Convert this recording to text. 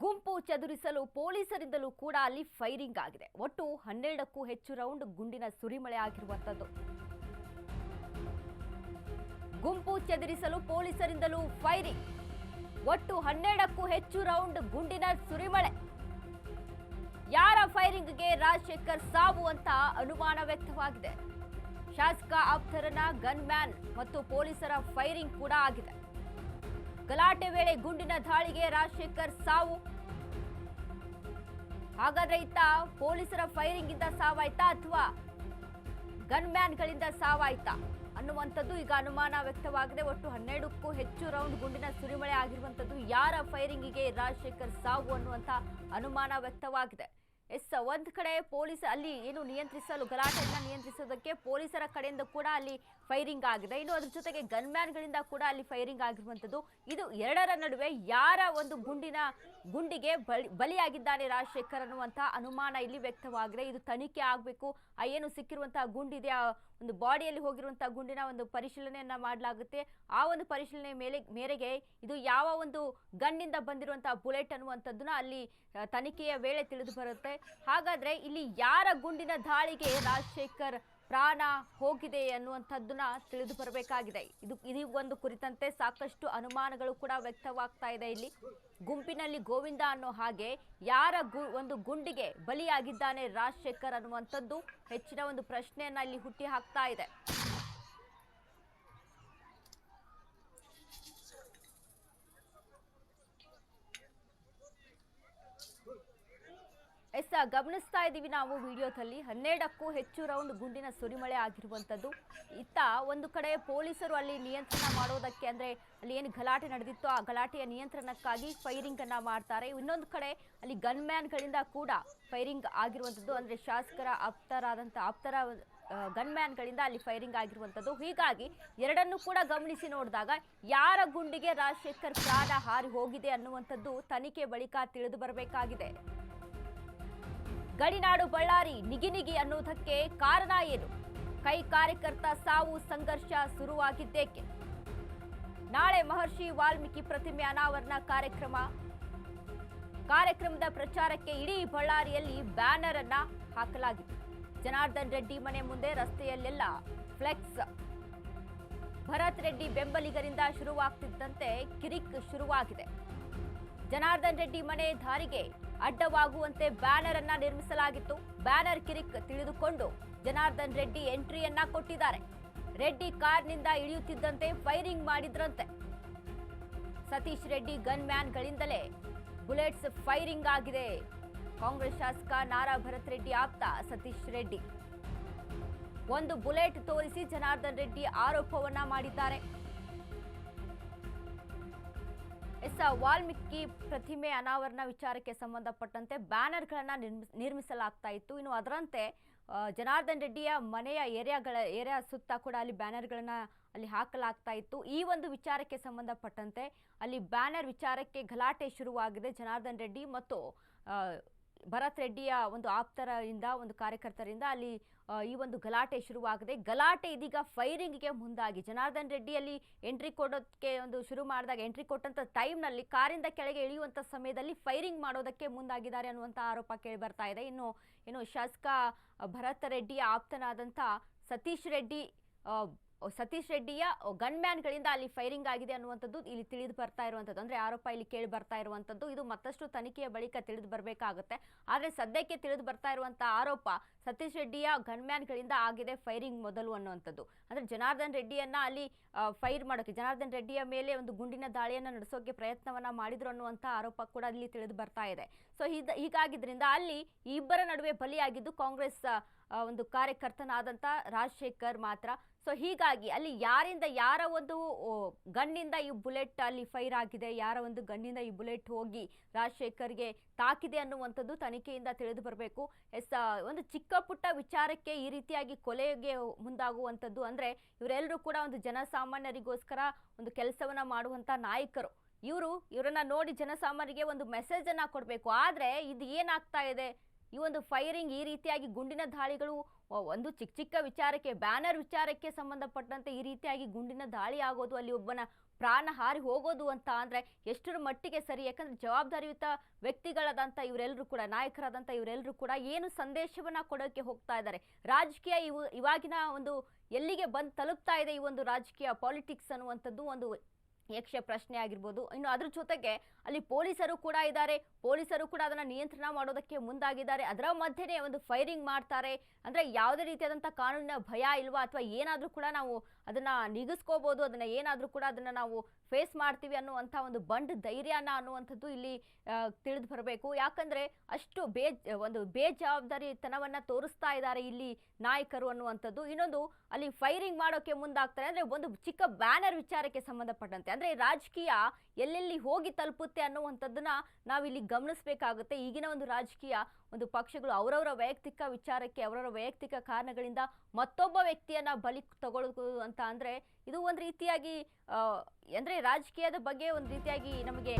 ಗುಂಪು ಚದುರಿಸಲು ಪೊಲೀಸರಿಂದಲೂ ಕೂಡ ಅಲ್ಲಿ ಫೈರಿಂಗ್ ಆಗಿದೆ. ಒಟ್ಟು 12ಕ್ಕೂ ಹೆಚ್ಚು ರೌಂಡ್ ಗುಂಡಿನ ಸುರಿಮಳೆ ಆಗಿರುವಂತದ್ದು. ಗುಂಪು ಚದುರಿಸಲು ಪೊಲೀಸರಿಂದಲೂ ಫೈರಿಂಗ್. ಒಟ್ಟು 12ಕ್ಕೂ ಹೆಚ್ಚು ರೌಂಡ್ ಗುಂಡಿನ ಸುರಿಮಳೆ. ಯಾರ ಫೈರಿಂಗ್ಗೆ ರಾಜಶೇಖರ್ ಸಾವು ಅಂತ ಅನುಮಾನ ವ್ಯಕ್ತವಾಗಿದೆ. ಶಾಸಕ ಆಪ್ತರನ ಗನ್ ಮ್ಯಾನ್ ಮತ್ತು ಪೊಲೀಸರ ಫೈರಿಂಗ್ ಕೂಡ ಆಗಿದೆ. ಗಲಾಟೆ ವೇಳೆ ಗುಂಡಿನ ದಾಳಿಗೆ ರಾಜಶೇಖರ್ ಸಾವು. ಹಾಗಾದ್ರೆ ಇತ್ತ ಪೊಲೀಸರ ಫೈರಿಂಗ್ ಇಂದ ಸಾವಾಯ್ತಾ ಅಥವಾ ಗನ್ ಮ್ಯಾನ್ಗಳಿಂದ ಸಾವಾಯ್ತಾ ಅನ್ನುವಂಥದ್ದು ಈಗ ಅನುಮಾನ ವ್ಯಕ್ತವಾಗಿದೆ. ಒಟ್ಟು 12ಕ್ಕೂ ಹೆಚ್ಚು ರೌಂಡ್ ಗುಂಡಿನ ಸುರಿಮಳೆ ಆಗಿರುವಂಥದ್ದು. ಯಾರ ಫೈರಿಂಗಿಗೆ ರಾಜಶೇಖರ್ ಸಾವು ಅನ್ನುವಂಥ ಅನುಮಾನ ವ್ಯಕ್ತವಾಗಿದೆ. ಒಂದ್ ಕಡೆ ಪೊಲೀಸ್ ಅಲ್ಲಿ ಏನು ನಿಯಂತ್ರಿಸಲು ಗಲಾಟೆಯನ್ನ ನಿಯಂತ್ರಿಸೋದಕ್ಕೆ ಪೊಲೀಸರ ಕಡೆಯಿಂದ ಕೂಡ ಅಲ್ಲಿ ಫೈರಿಂಗ್ ಆಗಿದೆ. ಇನ್ನು ಅದ್ರ ಜೊತೆಗೆ ಗನ್ ಮ್ಯಾನ್ಗಳಿಂದ ಕೂಡ ಅಲ್ಲಿ ಫೈರಿಂಗ್ ಆಗಿರುವಂಥದ್ದು. ಇದು ಎರಡರ ನಡುವೆ ಯಾರ ಒಂದು ಗುಂಡಿಗೆ ಬಲಿಯಾಗಿದ್ದಾನೆ ರಾಜಶೇಖರ್ ಅನ್ನುವಂಥ ಅನುಮಾನ ಇಲ್ಲಿ ವ್ಯಕ್ತವಾಗಿದೆ. ಇದು ತನಿಖೆ ಆಗಬೇಕು. ಏನು ಸಿಕ್ಕಿರುವಂತಹ ಗುಂಡಿದೆ, ಆ ಒಂದು ಬಾಡಿಯಲ್ಲಿ ಹೋಗಿರುವಂತಹ ಗುಂಡಿನ ಒಂದು ಪರಿಶೀಲನೆಯನ್ನ ಮಾಡಲಾಗುತ್ತೆ. ಆ ಒಂದು ಪರಿಶೀಲನೆ ಮೇರೆಗೆ ಇದು ಯಾವ ಒಂದು ಗನ್ನಿಂದ ಬಂದಿರುವಂತಹ ಬುಲೆಟ್ ಅನ್ನುವಂಥದ್ದನ್ನ ಅಲ್ಲಿ ತನಿಖೆಯ ವೇಳೆ ತಿಳಿದು ಬರುತ್ತೆ. ಹಾಗಾದ್ರೆ ಇಲ್ಲಿ ಯಾರ ಗುಂಡಿನ ದಾಳಿಗೆ ರಾಜಶೇಖರ್ ಪ್ರಾಣ ಹೋಗಿದೆ ಅನ್ನುವಂಥದ್ದನ್ನ ತಿಳಿದು ಬರಬೇಕಾಗಿದೆ. ಇದು ಒಂದು ಕುರಿತಂತೆ ಸಾಕಷ್ಟು ಅನುಮಾನಗಳು ಕೂಡ ವ್ಯಕ್ತವಾಗ್ತಾ ಇದೆ. ಇಲ್ಲಿ ಗುಂಪಿನಲ್ಲಿ ಗೋವಿಂದ ಅನ್ನೋ ಹಾಗೆ ಯಾರ ಒಂದು ಗುಂಡಿಗೆ ಬಲಿಯಾಗಿದ್ದಾನೆ ರಾಜಶೇಖರ್ ಅನ್ನುವಂಥದ್ದು ಹೆಚ್ಚಿನ ಒಂದು ಪ್ರಶ್ನೆಯನ್ನ ಇಲ್ಲಿ ಹುಟ್ಟಿ ಹಾಕ್ತಾ ಇದೆ. ಗಮನಿಸ್ತಾ ಇದ್ದೀವಿ ನಾವು ವಿಡಿಯೋದಲ್ಲಿ 12ಕ್ಕೂ ಹೆಚ್ಚು ರೌಂಡ್ ಗುಂಡಿನ ಸುರಿಮಳೆ ಆಗಿರುವಂಥದ್ದು. ಇತ್ತ ಒಂದು ಕಡೆ ಪೊಲೀಸರು ಅಲ್ಲಿ ನಿಯಂತ್ರಣ ಮಾಡೋದಕ್ಕೆ ಅಂದ್ರೆ ಅಲ್ಲಿ ಏನು ಗಲಾಟೆ ನಡೆದಿತ್ತು ಆ ಗಲಾಟೆಯ ನಿಯಂತ್ರಣಕ್ಕಾಗಿ ಫೈರಿಂಗ್ ಅನ್ನ ಮಾಡ್ತಾರೆ. ಇನ್ನೊಂದು ಕಡೆ ಅಲ್ಲಿ ಗನ್ ಮ್ಯಾನ್ಗಳಿಂದ ಕೂಡ ಫೈರಿಂಗ್ ಆಗಿರುವಂಥದ್ದು. ಅಂದ್ರೆ ಶಾಸಕರ ಆಪ್ತರ ಗನ್ ಮ್ಯಾನ್ಗಳಿಂದ ಅಲ್ಲಿ ಫೈರಿಂಗ್ ಆಗಿರುವಂಥದ್ದು. ಹೀಗಾಗಿ ಎರಡನ್ನೂ ಕೂಡ ಗಮನಿಸಿ ನೋಡಿದಾಗ ಯಾರ ಗುಂಡಿಗೆ ರಾಜಶೇಖರ್ ಪ್ರಾಣ ಹಾರಿ ಹೋಗಿದೆ ಅನ್ನುವಂಥದ್ದು ತನಿಖೆ ಬಳಿಕ ತಿಳಿದು ಬರಬೇಕಾಗಿದೆ. ಗಡಿನಾಡು ಬಳ್ಳಾರಿ ನಿಗಿ ಅನ್ನುವುದಕ್ಕೆ ಕಾರಣ ಏನು? ಕೈ ಕಾರ್ಯಕರ್ತ ಸಾವು, ಸಂಘರ್ಷ ಶುರುವಾಗಿದ್ದೇಕೆ? ನಾಳೆ ಮಹರ್ಷಿ ವಾಲ್ಮೀಕಿ ಪ್ರತಿಮೆ ಅನಾವರಣ ಕಾರ್ಯಕ್ರಮದ ಪ್ರಚಾರಕ್ಕೆ ಇಡೀ ಬಳ್ಳಾರಿಯಲ್ಲಿ ಬ್ಯಾನರ್ ಅನ್ನ ಹಾಕಲಾಗಿದೆ. ಜನಾರ್ದನ್ ರೆಡ್ಡಿ ಮನೆ ಮುಂದೆ ರಸ್ತೆಯಲ್ಲೆಲ್ಲ ಫ್ಲೆಕ್ಸ್. ಭರತ್ ರೆಡ್ಡಿ ಬೆಂಬಲಿಗರಿಂದ ಶುರುವಾಗ್ತಿದ್ದಂತೆ ಕಿರಿಕ್ ಶುರುವಾಗಿದೆ. ಜನಾರ್ದನ್ ರೆಡ್ಡಿ ಮನೆ ದಾರಿಗೆ ಅಡ್ಡವಾಗುವಂತೆ ಬ್ಯಾನರ್ ಅನ್ನ ನಿರ್ಮಿಸಲಾಗಿತ್ತು. ಬ್ಯಾನರ್ ಕಿರಿಕ್ ತಿಳಿದುಕೊಂಡು ಜನಾರ್ದನ್ ರೆಡ್ಡಿ ಎಂಟ್ರಿಯನ್ನ ಕೊಟ್ಟಿದ್ದಾರೆ. ರೆಡ್ಡಿ ಕಾರ್ನಿಂದ ಇಳಿಯುತ್ತಿದ್ದಂತೆ ಫೈರಿಂಗ್ ಮಾಡಿದ್ರಂತೆ. ಸತೀಶ್ ರೆಡ್ಡಿ ಗನ್ ಮ್ಯಾನ್ಗಳಿಂದಲೇ ಬುಲೆಟ್ಸ್ ಫೈರಿಂಗ್ ಆಗಿದೆ. ಕಾಂಗ್ರೆಸ್ ಶಾಸಕ ನಾರಾ ಭರತ್ ರೆಡ್ಡಿ ಆಪ್ತ ಸತೀಶ್ ರೆಡ್ಡಿ ಒಂದು ಬುಲೆಟ್ ತೋರಿಸಿ ಜನಾರ್ದನ್ ರೆಡ್ಡಿ ಆರೋಪವನ್ನ ಮಾಡಿದ್ದಾರೆ. ವಾಲ್ಮೀಕಿ ಪ್ರತಿಮೆ ಅನಾವರಣ ವಿಚಾರಕ್ಕೆ ಸಂಬಂಧಪಟ್ಟಂತೆ ಬ್ಯಾನರ್ಗಳನ್ನ ನಿರ್ಮಿಸಲಾಗ್ತಾ ಇತ್ತು. ಇನ್ನು ಅದರಂತೆ ಜನಾರ್ದನ್ ರೆಡ್ಡಿಯ ಮನೆಯ ಏರಿಯಾ ಸುತ್ತ ಕೂಡ ಅಲ್ಲಿ ಬ್ಯಾನರ್ಗಳನ್ನ ಅಲ್ಲಿ ಹಾಕಲಾಗ್ತಾ ಇತ್ತು. ಈ ಒಂದು ವಿಚಾರಕ್ಕೆ ಸಂಬಂಧಪಟ್ಟಂತೆ ಅಲ್ಲಿ ಬ್ಯಾನರ್ ವಿಚಾರಕ್ಕೆ ಗಲಾಟೆ ಶುರುವಾಗಿದೆ. ಜನಾರ್ದನ್ ರೆಡ್ಡಿ ಮತ್ತು ಭರತ್ ರೆಡ್ಡಿಯ ಒಂದು ಆಪ್ತರಿಂದ ಒಂದು ಕಾರ್ಯಕರ್ತರಿಂದ ಅಲ್ಲಿ ಈ ಒಂದು ಗಲಾಟೆ ಶುರುವಾಗಿದೆ. ಗಲಾಟೆ ಇದೀಗ ಫೈರಿಂಗ್ಗೆ ಮುಂದಾಗಿ ಜನಾರ್ದನ್ ರೆಡ್ಡಿಯಲ್ಲಿ ಎಂಟ್ರಿ ಕೊಡೋದಕ್ಕೆ ಒಂದು ಶುರು ಮಾಡಿದಾಗ ಎಂಟ್ರಿ ಕೊಟ್ಟಂತ ಟೈಮ್ನಲ್ಲಿ ಕಾರಿಂದ ಕೆಳಗೆ ಇಳಿಯುವಂಥ ಸಮಯದಲ್ಲಿ ಫೈರಿಂಗ್ ಮಾಡೋದಕ್ಕೆ ಮುಂದಾಗಿದ್ದಾರೆ ಅನ್ನುವಂಥ ಆರೋಪ ಕೇಳಿ ಬರ್ತಾ ಇದೆ. ಇನ್ನು ಶಾಸಕ ಭರತ್ ರೆಡ್ಡಿಯ ಆಪ್ತನಾದಂಥ ಸತೀಶ್ ರೆಡ್ಡಿಯ ಗನ್ ಮ್ಯಾನ್ಗಳಿಂದ ಅಲ್ಲಿ ಫೈರಿಂಗ್ ಆಗಿದೆ ಅನ್ನುವಂಥದ್ದು ಇಲ್ಲಿ ತಿಳಿದು ಬರ್ತಾ ಇರುವಂಥದ್ದು. ಅಂದ್ರೆ ಆರೋಪ ಇಲ್ಲಿ ಕೇಳಿ ಬರ್ತಾ ಇರುವಂಥದ್ದು. ಇದು ಮತ್ತಷ್ಟು ತನಿಖೆಯ ಬಳಿಕ ತಿಳಿದು ಬರಬೇಕಾಗುತ್ತೆ. ಆದರೆ ಸದ್ಯಕ್ಕೆ ತಿಳಿದು ಬರ್ತಾ ಇರುವಂತಹ ಆರೋಪ ಸತೀಶ್ ರೆಡ್ಡಿಯ ಗನ್ ಮ್ಯಾನ್ಗಳಿಂದ ಆಗಿದೆ ಫೈರಿಂಗ್ ಮೊದಲು ಅನ್ನುವಂಥದ್ದು. ಅಂದ್ರೆ ಜನಾರ್ದನ್ ರೆಡ್ಡಿಯನ್ನ ಅಲ್ಲಿ ಫೈರ್ ಮಾಡೋಕೆ, ಜನಾರ್ದನ್ ರೆಡ್ಡಿಯ ಮೇಲೆ ಒಂದು ಗುಂಡಿನ ದಾಳಿಯನ್ನು ನಡೆಸೋಕೆ ಪ್ರಯತ್ನವನ್ನ ಮಾಡಿದ್ರು ಅನ್ನುವಂಥ ಆರೋಪ ಕೂಡ ಇಲ್ಲಿ ತಿಳಿದು ಬರ್ತಾ ಇದೆ. ಸೊ ಹೀಗಾಗಿದ್ರಿಂದ ಅಲ್ಲಿ ಇಬ್ಬರ ನಡುವೆ ಬಲಿಯಾಗಿದ್ದು ಕಾಂಗ್ರೆಸ್ ಒಂದು ಕಾರ್ಯಕರ್ತನಾದಂಥ ರಾಜಶೇಖರ್ ಮಾತ್ರ. ಸೊ ಹೀಗಾಗಿ ಅಲ್ಲಿ ಯಾರ ಒಂದು ಗನ್ನಿಂದ ಈ ಬುಲೆಟ್ ಅಲ್ಲಿ ಫೈರ್ ಆಗಿದೆ, ಯಾರ ಒಂದು ಗನ್ನಿಂದ ಈ ಬುಲೆಟ್ ಹೋಗಿ ರಾಜಶೇಖರ್ಗೆ ತಾಕಿದೆ ಅನ್ನುವಂಥದ್ದು ತನಿಖೆಯಿಂದ ತಿಳಿದು ಬರಬೇಕು. ಒಂದು ಚಿಕ್ಕ ಪುಟ್ಟ ವಿಚಾರಕ್ಕೆ ಈ ರೀತಿಯಾಗಿ ಕೊಲೆಗೆ ಮುಂದಾಗುವಂಥದ್ದು ಅಂದ್ರೆ ಇವರೆಲ್ಲರೂ ಕೂಡ ಒಂದು ಜನಸಾಮಾನ್ಯರಿಗೋಸ್ಕರ ಒಂದು ಕೆಲಸವನ್ನ ಮಾಡುವಂತ ನಾಯಕರು. ಇವರನ್ನ ನೋಡಿ ಜನಸಾಮಾನ್ಯರಿಗೆ ಒಂದು ಮೆಸೇಜ್ ಅನ್ನ ಕೊಡಬೇಕು. ಆದ್ರೆ ಇದು ಏನಾಗ್ತಾ ಇದೆ, ಈ ಒಂದು ಫೈರಿಂಗ್, ಈ ರೀತಿಯಾಗಿ ಗುಂಡಿನ ದಾಳಿಗಳು ಒಂದು ಚಿಕ್ಕ ವಿಚಾರಕ್ಕೆ, ಬ್ಯಾನರ್ ವಿಚಾರಕ್ಕೆ ಸಂಬಂಧಪಟ್ಟಂತೆ ಈ ರೀತಿಯಾಗಿ ಗುಂಡಿನ ದಾಳಿ ಆಗೋದು, ಅಲ್ಲಿ ಒಬ್ಬನ ಪ್ರಾಣ ಹಾರಿ ಹೋಗೋದು ಅಂತ ಅಂದರೆ ಎಷ್ಟರ ಮಟ್ಟಿಗೆ ಸರಿ? ಯಾಕಂದರೆ ಜವಾಬ್ದಾರಿಯುತ ವ್ಯಕ್ತಿಗಳಾದಂಥ ಇವರೆಲ್ಲರೂ ಕೂಡ, ನಾಯಕರಾದಂಥ ಇವರೆಲ್ಲರೂ ಕೂಡ ಏನು ಸಂದೇಶವನ್ನು ಕೊಡೋಕ್ಕೆ ಹೋಗ್ತಾ ಇದ್ದಾರೆ? ರಾಜಕೀಯ ಇವಾಗಿನ ಒಂದು ಎಲ್ಲಿಗೆ ಬಂದು ತಲುಪ್ತಾ ಇದೆ ಈ ಒಂದು ರಾಜಕೀಯ ಪಾಲಿಟಿಕ್ಸ್ ಅನ್ನುವಂಥದ್ದು ಒಂದು ಯಕ್ಷ ಪ್ರಶ್ನೆ ಆಗಿರ್ಬೋದು. ಇನ್ನು ಅದ್ರ ಜೊತೆಗೆ ಅಲ್ಲಿ ಪೊಲೀಸರು ಕೂಡ ಇದ್ದಾರೆ, ಪೊಲೀಸರು ಕೂಡ ಅದನ್ನು ನಿಯಂತ್ರಣ ಮಾಡೋದಕ್ಕೆ ಮುಂದಾಗಿದ್ದಾರೆ. ಅದರ ಮಧ್ಯೆನೇ ಒಂದು ಫೈರಿಂಗ್ ಮಾಡ್ತಾರೆ ಅಂದರೆ ಯಾವುದೇ ರೀತಿಯಾದಂಥ ಕಾನೂನಿನ ಭಯ ಇಲ್ವಾ, ಅಥವಾ ಏನಾದರೂ ಕೂಡ ನಾವು ಅದನ್ನು ನಿಗಿಸ್ಕೋಬೋದು, ಅದನ್ನು ಏನಾದರೂ ಕೂಡ ಅದನ್ನು ನಾವು ಫೇಸ್ ಮಾಡ್ತೀವಿ ಅನ್ನುವಂಥ ಒಂದು ಬಂಡ್ ಧೈರ್ಯನ ಅನ್ನುವಂಥದ್ದು ಇಲ್ಲಿ ತಿಳಿದು ಬರಬೇಕು. ಯಾಕಂದರೆ ಅಷ್ಟು ಒಂದು ಬೇಜವಾಬ್ದಾರಿತನವನ್ನು ತೋರಿಸ್ತಾ ಇದ್ದಾರೆ ಇಲ್ಲಿ ನಾಯಕರು ಅನ್ನುವಂಥದ್ದು. ಇನ್ನೊಂದು ಅಲ್ಲಿ ಫೈರಿಂಗ್ ಮಾಡೋಕ್ಕೆ ಮುಂದಾಗ್ತಾರೆ ಅಂದರೆ ಒಂದು ಚಿಕ್ಕ ಬ್ಯಾನರ್ ವಿಚಾರಕ್ಕೆ ಸಂಬಂಧಪಟ್ಟಂತೆ, ಅಂದರೆ ರಾಜಕೀಯ ಎಲ್ಲೆಲ್ಲಿ ಹೋಗಿ ತಲುಪುತ್ತೆ ಅನ್ನುವಂಥದ್ದನ್ನ ನಾವಿಲ್ಲಿ ಗಮನಿಸಬೇಕಾಗುತ್ತೆ. ಈಗಿನ ಒಂದು ರಾಜಕೀಯ ಒಂದು ಪಕ್ಷಗಳು ಅವರವರ ವೈಯಕ್ತಿಕ ವಿಚಾರಕ್ಕೆ, ಅವರವರ ವೈಯಕ್ತಿಕ ಕಾರಣಗಳಿಂದ ಮತ್ತೊಬ್ಬ ವ್ಯಕ್ತಿಯನ್ನ ಬಲಿ ತಗೊಳ್ಳೋದು ಅಂತ ಅಂದರೆ ಇದು ಒಂದು ರೀತಿಯಾಗಿ ಅಂದರೆ ರಾಜಕೀಯದ ಬಗ್ಗೆ ಒಂದು ರೀತಿಯಾಗಿ ನಮಗೆ